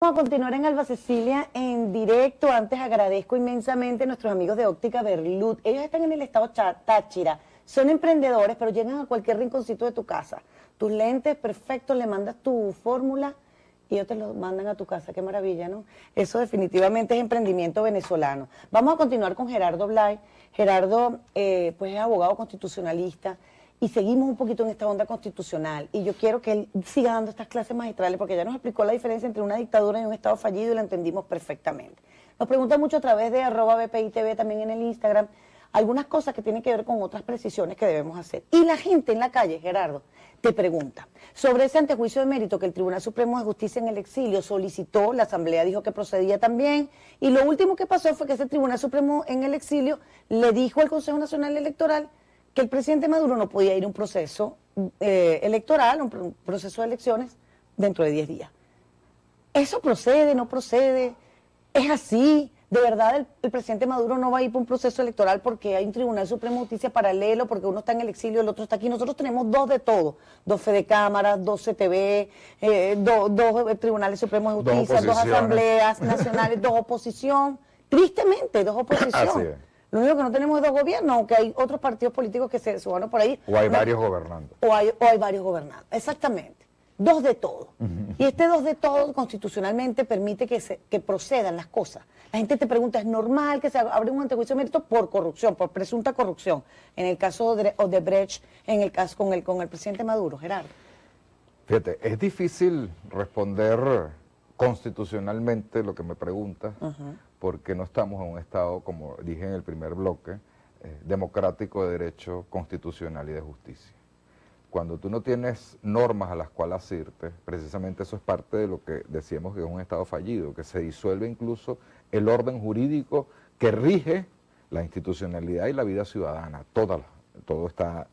Vamos a continuar en Alba Cecilia en directo. Antes agradezco inmensamente a nuestros amigos de Óptica Berlut. Ellos están en el estado Táchira, son emprendedores, pero llegan a cualquier rinconcito de tu casa. Tus lentes, perfecto, le mandas tu fórmula y ellos te lo mandan a tu casa. Qué maravilla, ¿no? Eso definitivamente es emprendimiento venezolano. Vamos a continuar con Gerardo Blay. Gerardo, pues es abogado constitucionalista. Y seguimos un poquito en esta onda constitucional. Y yo quiero que él siga dando estas clases magistrales porque ya nos explicó la diferencia entre una dictadura y un Estado fallido y la entendimos perfectamente. Nos preguntan mucho a través de @BPITV, también en el Instagram, algunas cosas que tienen que ver con otras precisiones que debemos hacer. Y la gente en la calle, Gerardo, te pregunta sobre ese antejuicio de mérito que el Tribunal Supremo de Justicia en el exilio solicitó, la Asamblea dijo que procedía también, y lo último que pasó fue que ese Tribunal Supremo en el exilio le dijo al Consejo Nacional Electoral que el presidente Maduro no podía ir a un proceso electoral, un proceso de elecciones, dentro de 10 días. ¿Eso procede, no procede? ¿Es así? ¿De verdad el presidente Maduro no va a ir por un proceso electoral porque hay un Tribunal Supremo de Justicia paralelo, porque uno está en el exilio, el otro está aquí? Nosotros tenemos dos de todo, dos Fedecámaras, dos CTV, dos Tribunales Supremos de Justicia, dos asambleas nacionales, dos oposición, tristemente, dos oposición. Así es. Lo único que no tenemos es dos gobiernos, aunque hay otros partidos políticos que se suban por ahí. O hay varios gobernando. O hay varios gobernando, exactamente. Dos de todo. Y este dos de todo constitucionalmente permite que procedan las cosas. La gente te pregunta, ¿es normal que se abra un antejuicio de mérito por corrupción, por presunta corrupción? En el caso de Odebrecht, en el caso con el presidente Maduro, Gerardo. Fíjate, es difícil responder constitucionalmente lo que me preguntas, porque no estamos en un Estado, como dije en el primer bloque, democrático de derecho constitucional y de justicia. Cuando tú no tienes normas a las cuales asirte, precisamente eso es parte de lo que decíamos que es un Estado fallido, que se disuelve incluso el orden jurídico que rige la institucionalidad y la vida ciudadana. Todo está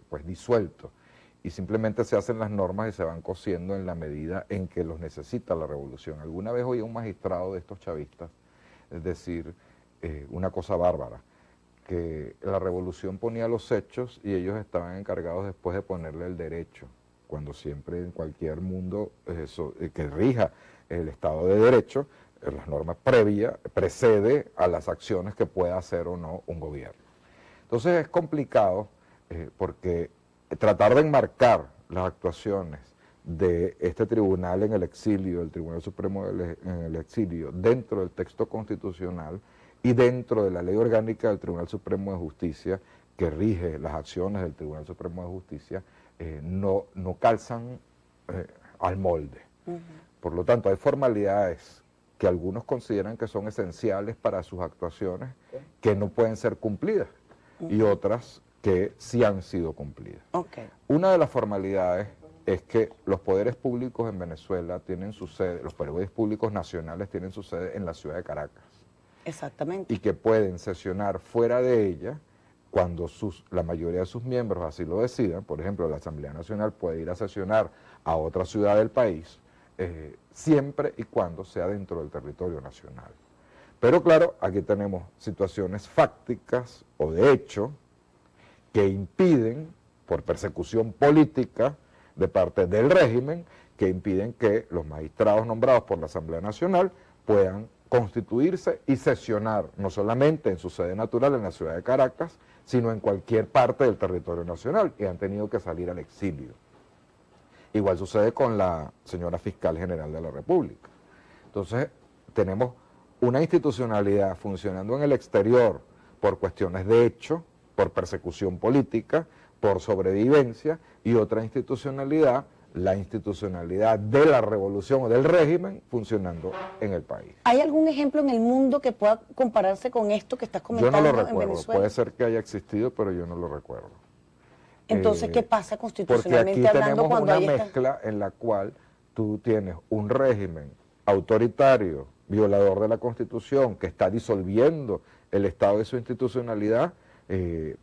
pues disuelto. Y simplemente se hacen las normas y se van cosiendo en la medida en que los necesita la revolución. Alguna vez oí a un magistrado de estos chavistas decir una cosa bárbara, que la revolución ponía los hechos y ellos estaban encargados después de ponerle el derecho, cuando siempre en cualquier mundo que rija el Estado de Derecho, las normas previas precede a las acciones que pueda hacer o no un gobierno. Entonces es complicado porque tratar de enmarcar las actuaciones de este tribunal en el exilio, el Tribunal Supremo en el exilio, dentro del texto constitucional y dentro de la ley orgánica del Tribunal Supremo de Justicia, que rige las acciones del Tribunal Supremo de Justicia, no calzan al molde. Por lo tanto, hay formalidades que algunos consideran que son esenciales para sus actuaciones, que no pueden ser cumplidas, y otras que sí han sido cumplidas. Una de las formalidades es que los poderes públicos en Venezuela tienen su sede, los poderes públicos nacionales tienen su sede en la ciudad de Caracas. Exactamente. Y que pueden sesionar fuera de ella cuando la mayoría de sus miembros así lo decidan. Por ejemplo, la Asamblea Nacional puede ir a sesionar a otra ciudad del país, siempre y cuando sea dentro del territorio nacional. Pero claro, aquí tenemos situaciones fácticas o de hecho que impiden, por persecución política de parte del régimen, que impiden que los magistrados nombrados por la Asamblea Nacional puedan constituirse y sesionar, no solamente en su sede natural en la ciudad de Caracas, sino en cualquier parte del territorio nacional, y han tenido que salir al exilio. Igual sucede con la señora Fiscal General de la República. Entonces, tenemos una institucionalidad funcionando en el exterior por cuestiones de hecho, por persecución política, por sobrevivencia, y otra institucionalidad, la institucionalidad de la revolución o del régimen funcionando en el país. ¿Hay algún ejemplo en el mundo que pueda compararse con esto que estás comentando en Venezuela? Yo no lo recuerdo, puede ser que haya existido, pero yo no lo recuerdo. Entonces, ¿qué pasa constitucionalmente porque aquí hablando tenemos cuando una mezcla en la cual tú tienes un régimen autoritario, violador de la Constitución, que está disolviendo el Estado y su institucionalidad y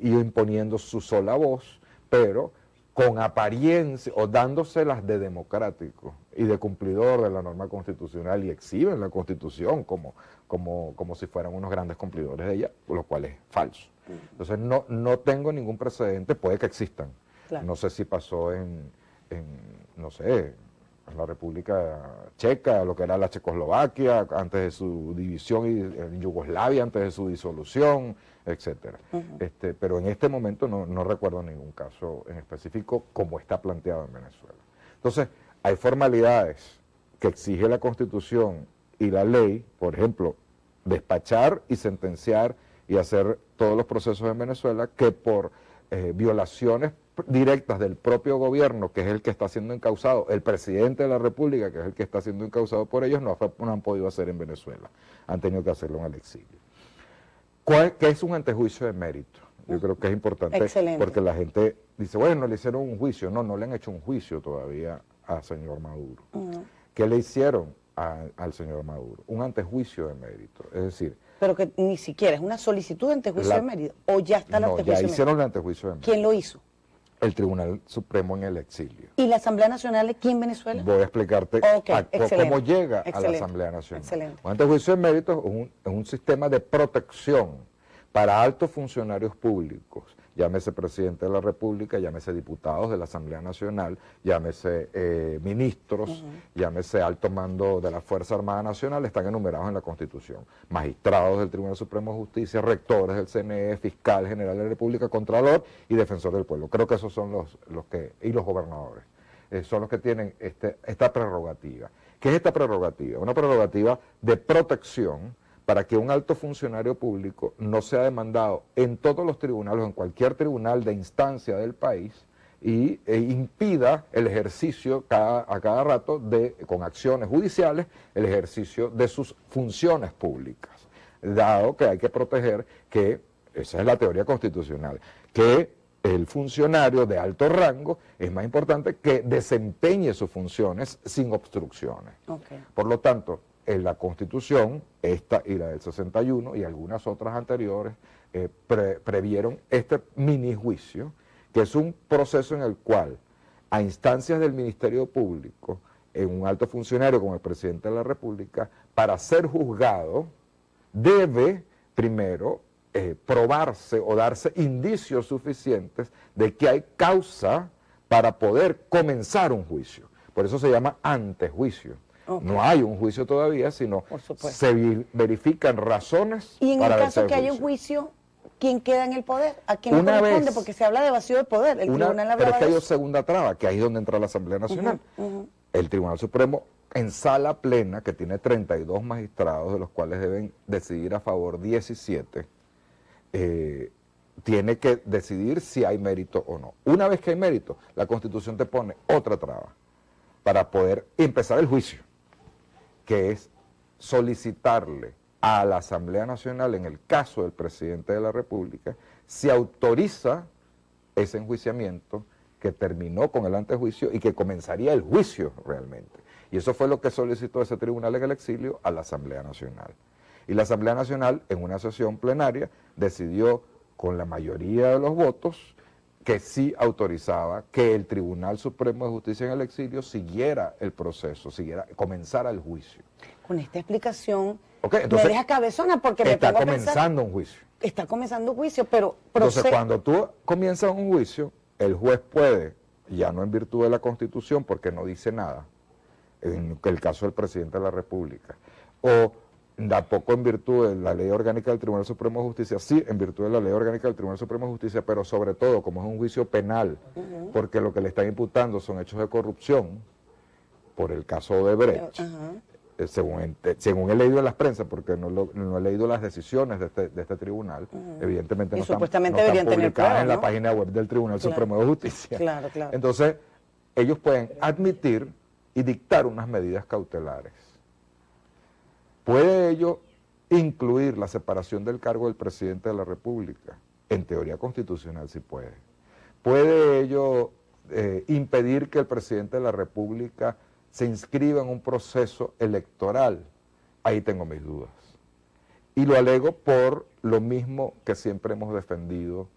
imponiendo su sola voz, pero con apariencia o dándoselas de democrático y de cumplidor de la norma constitucional, y exhiben la Constitución como si fueran unos grandes cumplidores de ella, lo cual es falso. Entonces no tengo ningún precedente, puede que existan. Claro. No sé si pasó no sé, la República Checa, lo que era la Checoslovaquia, antes de su división, y en Yugoslavia, antes de su disolución, etcétera. Pero en este momento no recuerdo ningún caso en específico como está planteado en Venezuela. Entonces, hay formalidades que exige la Constitución y la ley, por ejemplo, despachar y sentenciar y hacer todos los procesos en Venezuela, que por violaciones directas del propio gobierno, que es el que está siendo encausado, el presidente de la República, que es el que está siendo encausado por ellos, no han podido hacer en Venezuela. Han tenido que hacerlo en el exilio. ¿Qué es un antejuicio de mérito? Yo creo que es importante. Excelente. Porque la gente dice, bueno, le hicieron un juicio. No le han hecho un juicio todavía al señor Maduro. ¿Qué le hicieron al señor Maduro? Un antejuicio de mérito. Es decir... Pero que ni siquiera es una solicitud de antejuicio de mérito, o ya está el antejuicio de mérito. Ya hicieron el antejuicio de mérito. ¿Quién lo hizo? El Tribunal Supremo en el exilio. ¿Y la Asamblea Nacional aquí en Venezuela? Voy a explicarte cómo llega a la Asamblea Nacional. Excelente. Un antejuicio de mérito es un sistema de protección para altos funcionarios públicos, llámese presidente de la República, llámese diputados de la Asamblea Nacional, llámese ministros, llámese alto mando de la Fuerza Armada Nacional, están enumerados en la Constitución. Magistrados del Tribunal Supremo de Justicia, rectores del CNE, fiscal general de la República, contralor y defensor del pueblo. Creo que esos son y los gobernadores, son los que tienen esta prerrogativa. ¿Qué es esta prerrogativa? Una prerrogativa de protección para que un alto funcionario público no sea demandado en todos los tribunales o en cualquier tribunal de instancia del país e impida el ejercicio a cada rato con acciones judiciales, el ejercicio de sus funciones públicas, dado que hay que proteger que, esa es la teoría constitucional, que el funcionario de alto rango es más importante que desempeñe sus funciones sin obstrucciones. Por lo tanto, en la Constitución, esta y la del 61 y algunas otras anteriores, previeron este mini juicio, que es un proceso en el cual, a instancias del Ministerio Público, en un alto funcionario como el presidente de la República, para ser juzgado, debe primero probarse o darse indicios suficientes de que hay causa para poder comenzar un juicio. Por eso se llama antejuicio. No hay un juicio todavía, sino se verifican razones. Y en el caso que haya un juicio, ¿quién queda en el poder? ¿A quién le corresponde? Porque se habla de vacío de poder. El tribunal habla pero es que de hay eso. segunda traba, que ahí es donde entra la Asamblea Nacional. El Tribunal Supremo, en sala plena, que tiene 32 magistrados, de los cuales deben decidir a favor 17, tiene que decidir si hay mérito o no. Una vez que hay mérito, la Constitución te pone otra traba para poder empezar el juicio, que es solicitarle a la Asamblea Nacional, en el caso del presidente de la República, si autoriza ese enjuiciamiento que terminó con el antejuicio y que comenzaría el juicio realmente. Y eso fue lo que solicitó ese tribunal en el exilio a la Asamblea Nacional. Y la Asamblea Nacional, en una sesión plenaria, decidió con la mayoría de los votos que sí autorizaba que el Tribunal Supremo de Justicia en el exilio siguiera el proceso, comenzara el juicio. Con esta explicación entonces, me deja cabezona porque me pongo a pensar... Está comenzando un juicio. Está comenzando un juicio, pero... Entonces, cuando tú comienzas un juicio, el juez puede, ya no en virtud de la Constitución, porque no dice nada, en el caso del presidente de la República, o tampoco en virtud de la Ley Orgánica del Tribunal Supremo de Justicia, sí, en virtud de la Ley Orgánica del Tribunal Supremo de Justicia, pero sobre todo, como es un juicio penal, porque lo que le están imputando son hechos de corrupción, por el caso de Brecht, según he leído en las prensas, porque no he leído las decisiones de este tribunal, evidentemente no están publicadas en la página web del Tribunal Supremo de Justicia. Claro. Entonces, ellos pueden admitir y dictar unas medidas cautelares. ¿Puede ello incluir la separación del cargo del presidente de la República? En teoría constitucional sí puede. ¿Puede ello impedir que el presidente de la República se inscriba en un proceso electoral? Ahí tengo mis dudas. Y lo alego por lo mismo que siempre hemos defendido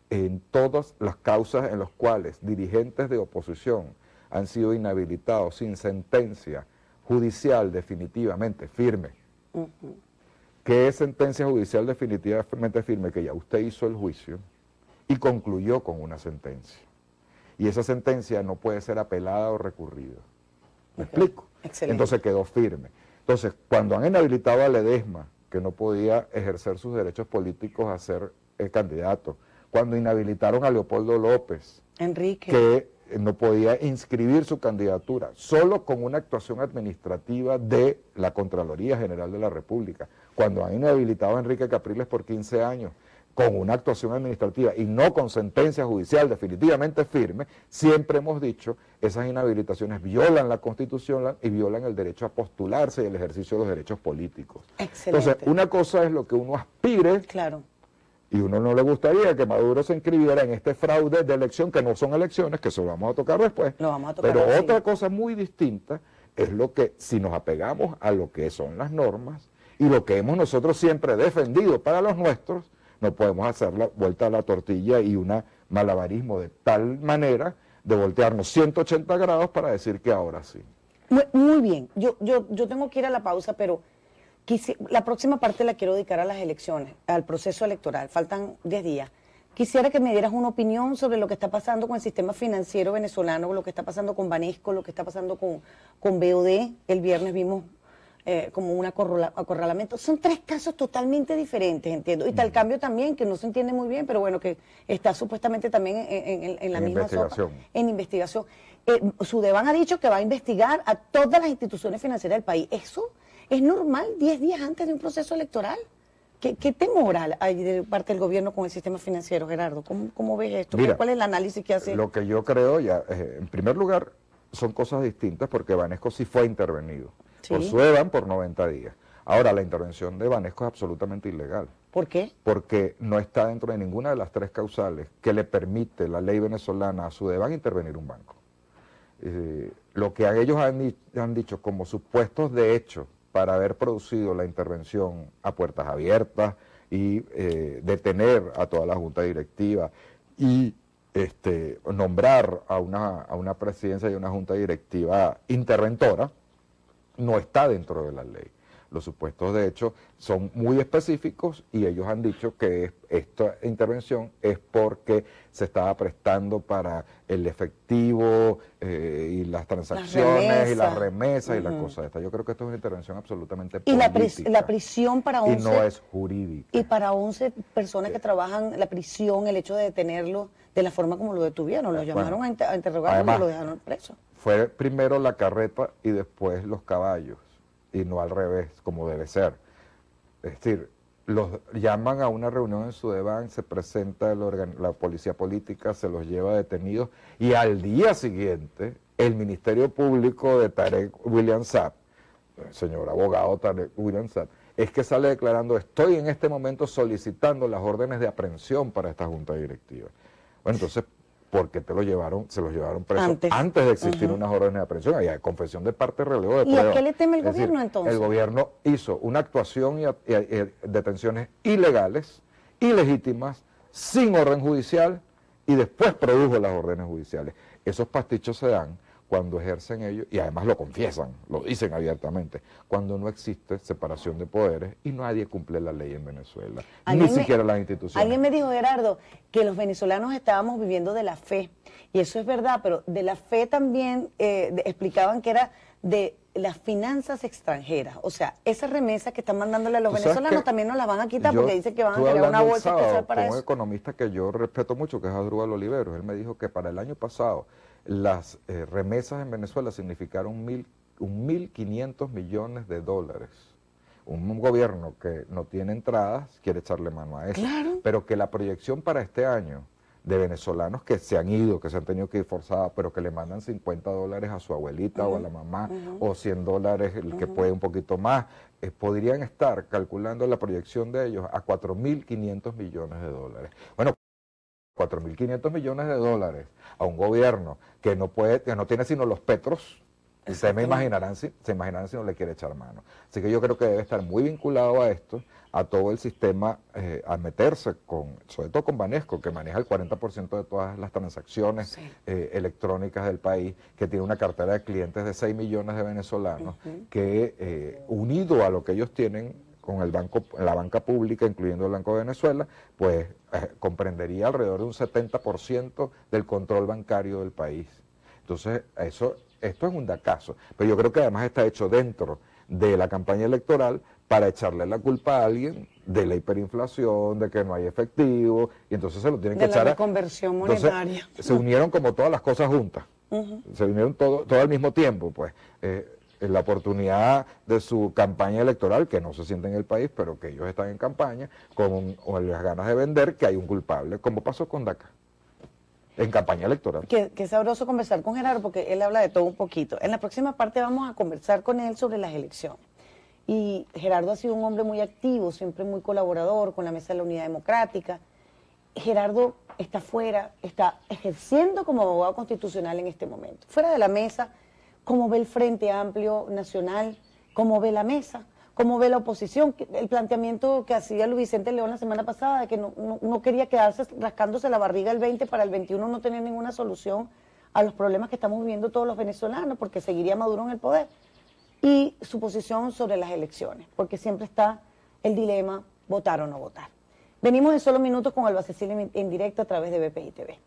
en todas las causas en las cuales dirigentes de oposición han sido inhabilitados sin sentencia judicial definitivamente firme. ¿Qué es sentencia judicial definitivamente firme? Que ya usted hizo el juicio y concluyó con una sentencia. Y esa sentencia no puede ser apelada o recurrida. ¿Me explico? Excelente. Entonces quedó firme. Entonces, cuando han inhabilitado a Ledesma, que no podía ejercer sus derechos políticos a ser candidato, cuando inhabilitaron a Leopoldo López, Enrique, que no podía inscribir su candidatura, solo con una actuación administrativa de la Contraloría General de la República, cuando han inhabilitado a Enrique Capriles por 15 años, con una actuación administrativa y no con sentencia judicial definitivamente firme, siempre hemos dicho, esas inhabilitaciones violan la Constitución y violan el derecho a postularse y el ejercicio de los derechos políticos. excelente. Entonces, una cosa es lo que uno aspire, Claro. y uno no le gustaría que Maduro se inscribiera en este fraude de elección, que no son elecciones, que eso lo vamos a tocar después. Lo vamos a tocar Pero ahora, otra sí. cosa muy distinta es lo que, si nos apegamos a lo que son las normas y lo que hemos nosotros siempre defendido para los nuestros, no podemos hacer la vuelta a la tortilla y un malabarismo de tal manera de voltearnos 180 grados para decir que ahora sí. Muy bien, yo tengo que ir a la pausa, pero la próxima parte la quiero dedicar a las elecciones, al proceso electoral. Faltan 10 días. Quisiera que me dieras una opinión sobre lo que está pasando con el sistema financiero venezolano, lo que está pasando con Banesco, lo que está pasando con BOD. El viernes vimos como un acorralamiento. Son 3 casos totalmente diferentes, entiendo. Y tal cambio también, que no se entiende muy bien, pero bueno, que está supuestamente también en la misma investigación. sopa, en investigación. Sudeban ha dicho que va a investigar a todas las instituciones financieras del país. ¿Eso es normal 10 días antes de un proceso electoral? ¿Qué temor hay de parte del gobierno con el sistema financiero, Gerardo? ¿Cómo ves esto? Mira, ¿cuál es el análisis que hace? Lo que yo creo, en primer lugar, son cosas distintas porque Banesco sí fue intervenido. Sí. Por Sudeban por 90 días. Ahora, la intervención de Banesco es absolutamente ilegal. ¿Por qué? Porque no está dentro de ninguna de las 3 causales que le permite la ley venezolana a Sudeban intervenir un banco. Lo que ellos han dicho como supuestos de hecho para haber producido la intervención a puertas abiertas y detener a toda la junta directiva y nombrar a una presidencia y una junta directiva interventora, no está dentro de la ley. Los supuestos de hecho son muy específicos y ellos han dicho que esta intervención es porque se estaba prestando para el efectivo y las transacciones y las remesas y las cosas estas. Yo creo que esto es una intervención absolutamente política. Y la prisión para 11... Y no es jurídica. Y para 11 personas que trabajan la prisión, el hecho de detenerlo de la forma como lo detuvieron, lo llamaron a interrogarlo y lo dejaron preso. Fue primero la carreta y después los caballos, y no al revés, como debe ser. Es decir, los llaman a una reunión en Sudeban, se presenta la policía política, se los lleva detenidos, y al día siguiente, el Ministerio Público de Tarek William Saab, el señor abogado Tarek William Saab, es que sale declarando, estoy en este momento solicitando las órdenes de aprehensión para esta junta directiva. Bueno, entonces, ¿por qué se los llevaron presos antes de existir unas órdenes de aprehensión? Hay confesión de parte, relevo de prueba. ¿Y a qué le teme el gobierno entonces? El gobierno hizo una actuación y detenciones ilegales, ilegítimas, sin orden judicial, y después produjo las órdenes judiciales. Esos pastichos se dan cuando ejercen ellos, y además lo confiesan, lo dicen abiertamente, cuando no existe separación de poderes y nadie cumple la ley en Venezuela, ni siquiera las instituciones. Alguien me dijo, Gerardo, que los venezolanos estábamos viviendo de la fe, y eso es verdad, pero de la fe también explicaban que era de las finanzas extranjeras, o sea, esas remesas que están mandándole a los venezolanos también nos las van a quitar porque dicen que van a crear una bolsa especial para eso. Un economista que yo respeto mucho, que es Adrúbal Oliveros, él me dijo que para el año pasado las remesas en Venezuela significaron 1.500 millones de dólares. Un gobierno que no tiene entradas quiere echarle mano a eso. Claro. Pero que la proyección para este año de venezolanos que se han ido, que se han tenido que ir forzados, pero que le mandan $50 a su abuelita o a la mamá, o $100, el que puede un poquito más, podrían estar calculando la proyección de ellos a 4.500 millones de dólares. Bueno, 4.500 millones de dólares a un gobierno que no tiene sino los petros, se imaginarán si no le quiere echar mano. Así que yo creo que debe estar muy vinculado a esto, a todo el sistema, a meterse sobre todo con Banesco, que maneja el 40% de todas las transacciones electrónicas del país, que tiene una cartera de clientes de 6 millones de venezolanos, que unido a lo que ellos tienen con la banca pública, incluyendo el Banco de Venezuela, pues comprendería alrededor de un 70% del control bancario del país. Entonces, eso Esto es un dacazo, pero yo creo que además está hecho dentro de la campaña electoral para echarle la culpa a alguien de la hiperinflación, de que no hay efectivo, y entonces se lo tienen que De la echar a... reconversión Entonces, monetaria. se unieron como todas las cosas juntas, se unieron todo al mismo tiempo, pues. En la oportunidad de su campaña electoral, que no se siente en el país, pero que ellos están en campaña, con las ganas de vender que hay un culpable, como pasó con DACA, en campaña electoral. Qué sabroso conversar con Gerardo, porque él habla de todo un poquito. En la próxima parte vamos a conversar con él sobre las elecciones. Y Gerardo ha sido un hombre muy activo, siempre muy colaborador con la Mesa de la Unidad Democrática. Gerardo está fuera, está ejerciendo como abogado constitucional en este momento. Fuera de la mesa, cómo ve el Frente Amplio Nacional, cómo ve la mesa, cómo ve la oposición, el planteamiento que hacía Luis Vicente León la semana pasada, de que no quería quedarse rascándose la barriga el 20 para el 21 no tener ninguna solución a los problemas que estamos viviendo todos los venezolanos, porque seguiría Maduro en el poder, y su posición sobre las elecciones, porque siempre está el dilema votar o no votar. Venimos en solo minutos con Alba Cecilia en directo a través de BPI TV.